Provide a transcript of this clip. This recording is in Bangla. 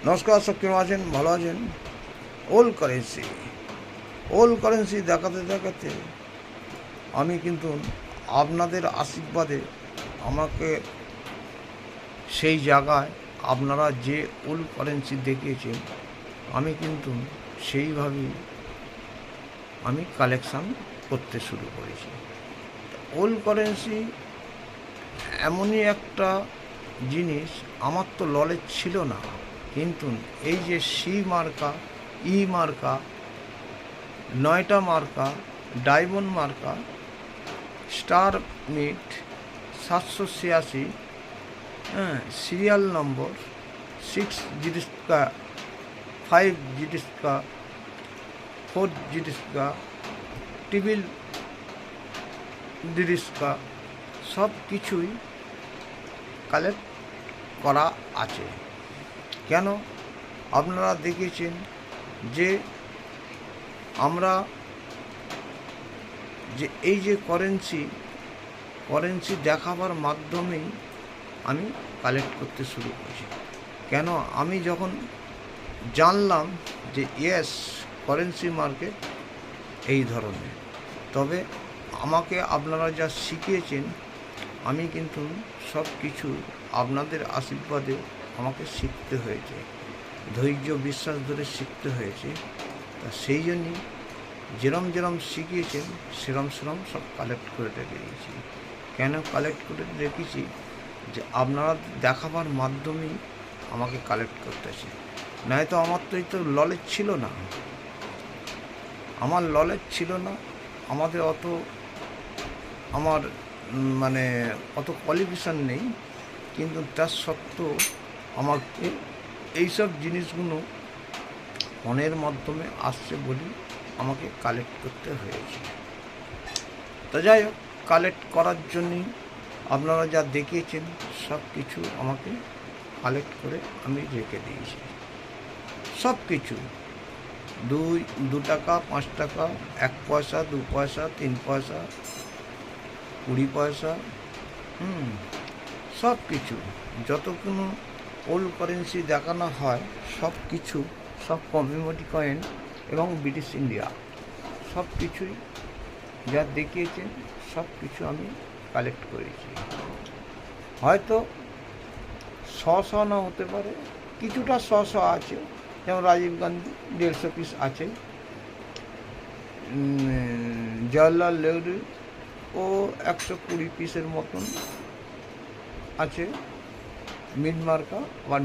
নমস্কার, সব কেমন আছেন? ভালো আছেন? ওল্ড কারেন্সি দেখাতে দেখাতে আমি কিন্তু আপনাদের আশীর্বাদে আমাকে সেই জায়গায় আপনারা যে ওল্ড কারেন্সি দেখিয়েছেন আমি কিন্তু সেইভাবেই আমি কালেকশান করতে শুরু করেছি। ওল্ড কারেন্সি এমনই একটা জিনিস, আমার তো নলেজ ছিল না, কিন্তু এই যে সি মার্কা, ই মার্কা, 9টা মার্কা, ডায়মন্ড মার্কা, স্টার মিট 786, সিরিয়াল নম্বর 6 জিডিস্কা, 5 জিডিস্কা, 4 জিডিস্কা, টিবিল ডিডিস্কা, সব কিছুই কালেক্ট করা আছে। কেন? আপনারা দেখেছেন যে আমরা যে এই যে কারেন্সি দেখাবার মাধ্যমেই আমি কালেক্ট করতে শুরু করেছি। কেন? আমি যখন জানলাম যে ইয়েস, কারেন্সি মার্কেট এই ধরনের, তবে আমাকে আপনারা যা শিখিয়েছেন আমি কিন্তু সব কিছু আপনাদের আশীর্বাদে আমাকে শিখতে হয়েছে, ধৈর্য বিশ্বাস ধরে শিখতে হয়েছে। তা সেই জন্যই যেরম শিখিয়েছেন সেরম সব কালেক্ট করে রেখে দিয়েছি। কেন কালেক্ট করে রেখেছি? যে আপনারা দেখাবার মাধ্যমেই আমাকে কালেক্ট করতেছে, নয়তো আমার তো এই তো নলেজ ছিল না। আমাদের অত আমার অত কোয়ালিফিকেশান নেই, কিন্তু তার সত্ত্বেও আমাকে এইসব জিনিসগুলো ফোনের মাধ্যমে আসছে বলি আমাকে কালেক্ট করতে হয়েছে। তো যাই হোক, কালেক্ট করার জন্যই আপনারা যা দেখিয়েছেন সব কিছু আমাকে কালেক্ট করে আমি রেখে দিয়েছি। সব কিছু 2 টাকা, 5 টাকা, 1 পয়সা, 2 পয়সা, 3 পয়সা, 20 পয়সা, সব কিছু যতগুলো ওল্ড কারেন্সি দেখানো হয় সব কিছু, সব কমিউনিটি কয়েন এবং ব্রিটিশ ইন্ডিয়া সব কিছুই যা দেখিয়েছেন সব কিছু আমি কালেক্ট করেছি। হয়তো 100 না হতে পারে, কিছুটা 100 আছে, যেমন রাজীব গান্ধী 150 পিস আছে, জওয়াহরলাল নেহরু ও 120 পিসের মতন আছে, মিড মার্কা 1